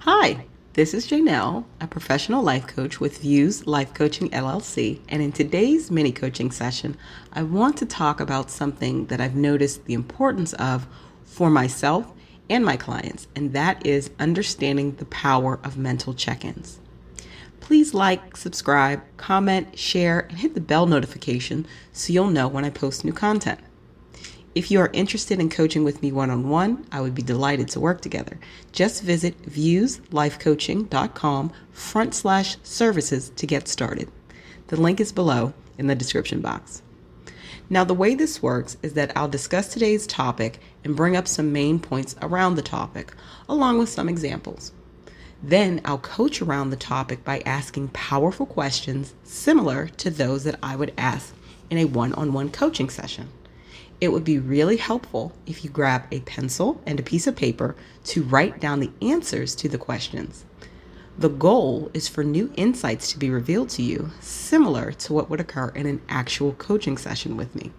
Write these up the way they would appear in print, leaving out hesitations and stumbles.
Hi, this is Janelle, a professional life coach with Views Life Coaching LLC, and in today's mini coaching session, I want to talk about something that I've noticed the importance of for myself and my clients, and that is understanding the power of mental check-ins. Please like, subscribe, comment, share, and hit the bell notification so you'll know when I post new content. If you are interested in coaching with me one-on-one, I would be delighted to work together. Just visit viewslifecoaching.com/services to get started. The link is below in the description box. Now, the way this works is that I'll discuss today's topic and bring up some main points around the topic, along with some examples. Then I'll coach around the topic by asking powerful questions similar to those that I would ask in a one-on-one coaching session. It would be really helpful if you grab a pencil and a piece of paper to write down the answers to the questions. The goal is for new insights to be revealed to you, similar to what would occur in an actual coaching session with me.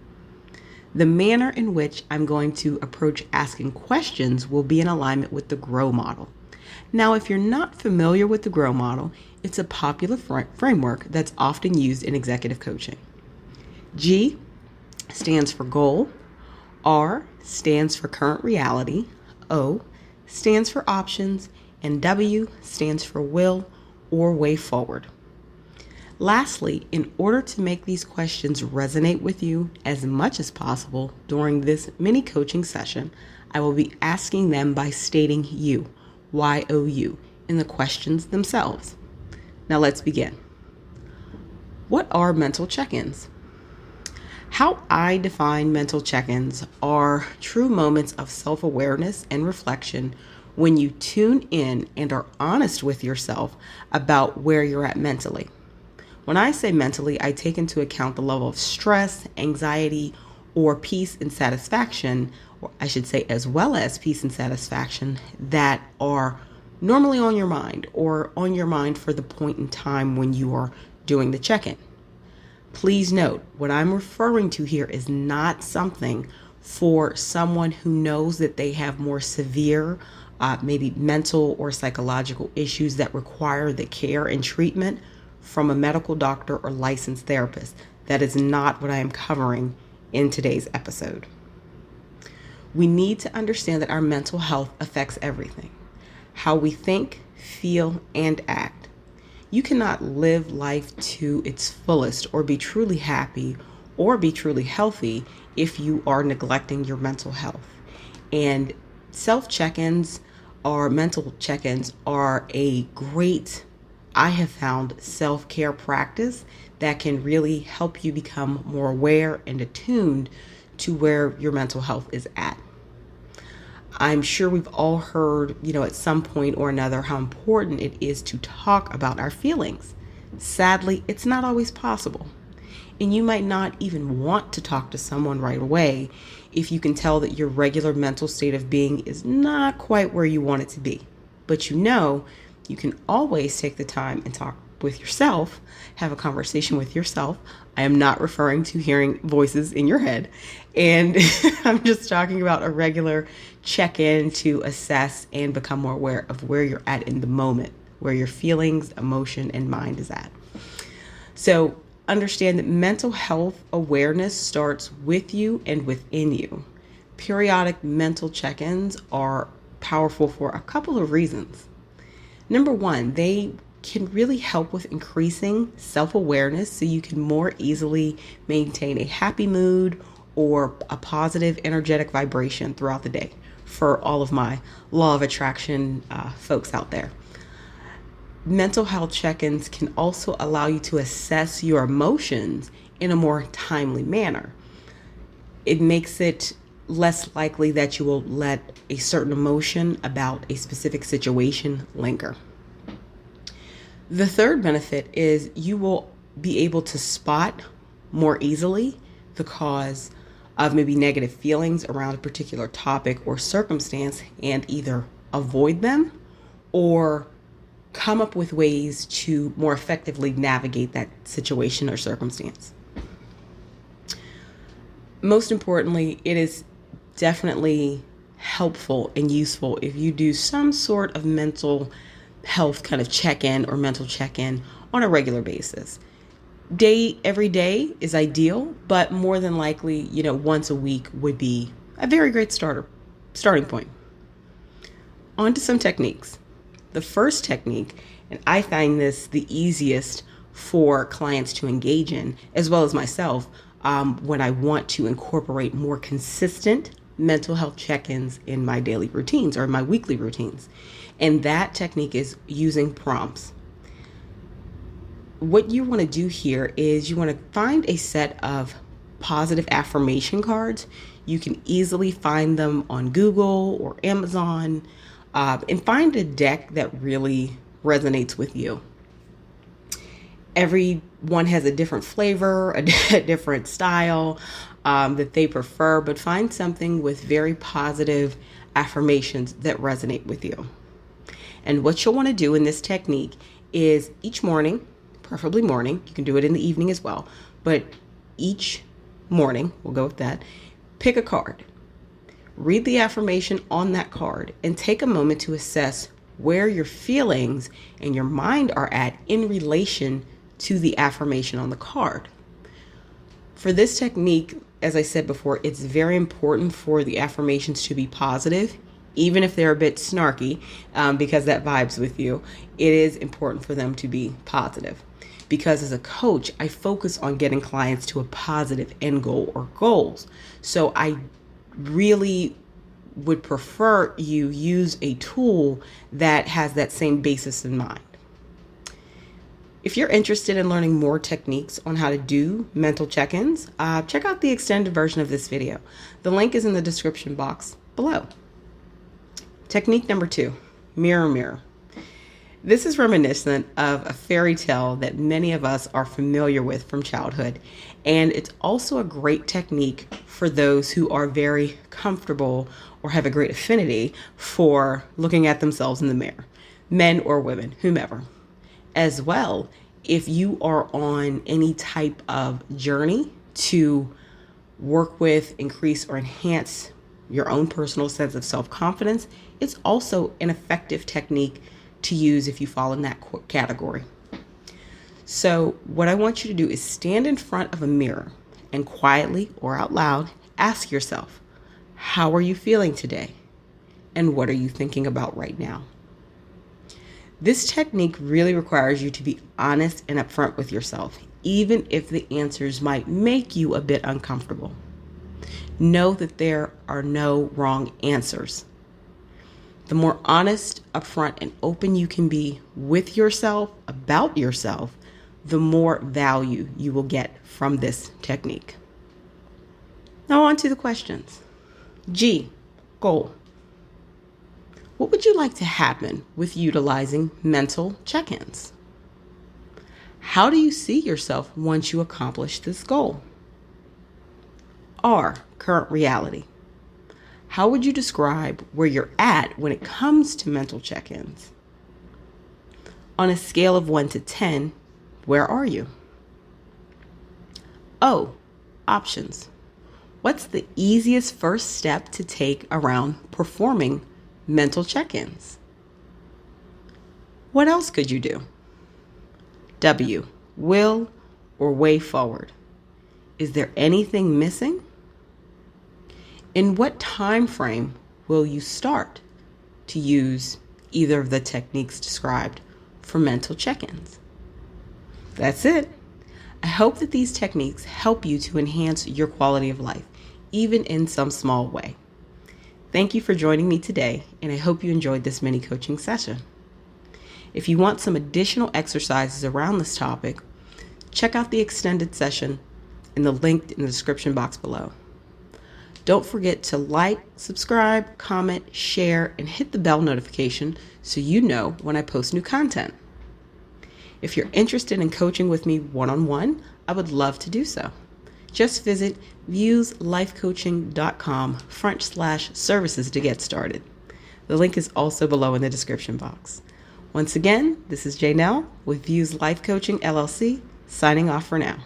The manner in which I'm going to approach asking questions will be in alignment with the GROW model. Now, if you're not familiar with the GROW model, it's a popular framework that's often used in executive coaching. G stands for goal, R stands for current reality, O stands for options, and W stands for will or way forward. Lastly, in order to make these questions resonate with you as much as possible during this mini coaching session, I will be asking them by stating you, Y-O-U, in the questions themselves. Now let's begin. What are mental check-ins? How I define mental check-ins are true moments of self-awareness and reflection when you tune in and are honest with yourself about where you're at mentally. When I say mentally, I take into account the level of stress, anxiety, or peace and satisfaction, or I should say as well as peace and satisfaction, that are normally on your mind or on your mind for the point in time when you are doing the check-in. Please note, what I'm referring to here is not something for someone who knows that they have more severe, maybe mental or psychological issues that require the care and treatment from a medical doctor or licensed therapist. That is not what I am covering in today's episode. We need to understand that our mental health affects everything: how we think, feel, and act. You cannot live life to its fullest or be truly happy or be truly healthy if you are neglecting your mental health. And self-check-ins or mental check-ins are a great, I have found, self-care practice that can really help you become more aware and attuned to where your mental health is at. I'm sure we've all heard, at some point or another, how important it is to talk about our feelings. Sadly, it's not always possible. And you might not even want to talk to someone right away if you can tell that your regular mental state of being is not quite where you want it to be. But you can always take the time and talk with yourself, have a conversation with yourself. I am not referring to hearing voices in your head. And I'm just talking about a regular check-in to assess and become more aware of where you're at in the moment, where your feelings, emotion, and mind is at. So understand that mental health awareness starts with you and within you. Periodic mental check-ins are powerful for a couple of reasons. Number one, they can really help with increasing self-awareness so you can more easily maintain a happy mood or a positive energetic vibration throughout the day, for all of my law of attraction folks out there. Mental health check-ins can also allow you to assess your emotions in a more timely manner. It makes it less likely that you will let a certain emotion about a specific situation linger. The third benefit is you will be able to spot more easily the cause of maybe negative feelings around a particular topic or circumstance and either avoid them or come up with ways to more effectively navigate that situation or circumstance. Most importantly, it is definitely helpful and useful if you do some sort of mental health kind of check-in or mental check-in on a regular basis. Every day is ideal, but more than likely, once a week would be a very great starting point. On to some techniques. The first technique, and I find this the easiest for clients to engage in, as well as myself, when I want to incorporate more consistent mental health check-ins in my daily routines or my weekly routines. And that technique is using prompts. What you want to do here is you want to find a set of positive affirmation cards. You can easily find them on Google or Amazon, and find a deck that really resonates with you. Everyone has a different flavor, a different style that they prefer, but find something with very positive affirmations that resonate with you. And what you'll want to do in this technique is each morning, preferably morning, you can do it in the evening as well, but each morning, we'll go with that, pick a card. Read the affirmation on that card and take a moment to assess where your feelings and your mind are at in relation to the affirmation on the card. For this technique, as I said before, it's very important for the affirmations to be positive, even if they're a bit snarky, because that vibes with you. It is important for them to be positive. Because as a coach, I focus on getting clients to a positive end goal or goals. So I really would prefer you use a tool that has that same basis in mind. If you're interested in learning more techniques on how to do mental check-ins, check out the extended version of this video. The link is in the description box below. Technique number 2, mirror, mirror. This is reminiscent of a fairy tale that many of us are familiar with from childhood, and it's also a great technique for those who are very comfortable or have a great affinity for looking at themselves in the mirror, men or women, whomever. As well, if you are on any type of journey to work with, increase, or enhance your own personal sense of self-confidence, it's also an effective technique to use if you fall in that category. So what I want you to do is stand in front of a mirror and quietly or out loud ask yourself, how are you feeling today? And what are you thinking about right now? This technique really requires you to be honest and upfront with yourself, even if the answers might make you a bit uncomfortable. Know that there are no wrong answers. The more honest, upfront, and open you can be with yourself, about yourself, the more value you will get from this technique. Now on to the questions. G, goal. What would you like to happen with utilizing mental check-ins? How do you see yourself once you accomplish this goal? R, current reality. How would you describe where you're at when it comes to mental check-ins? On a scale of 1 to 10, where are you? O, options. What's the easiest first step to take around performing mental check-ins? What else could you do? W, will or way forward. Is there anything missing? In what time frame will you start to use either of the techniques described for mental check-ins? That's it. I hope that these techniques help you to enhance your quality of life, even in some small way. Thank you for joining me today, and I hope you enjoyed this mini coaching session. If you want some additional exercises around this topic, check out the extended session in the link in the description box below. Don't forget to like, subscribe, comment, share, and hit the bell notification so you know when I post new content. If you're interested in coaching with me one-on-one, I would love to do so. Just visit viewslifecoaching.com/services to get started. The link is also below in the description box. Once again, this is Janelle with Views Life Coaching LLC, signing off for now.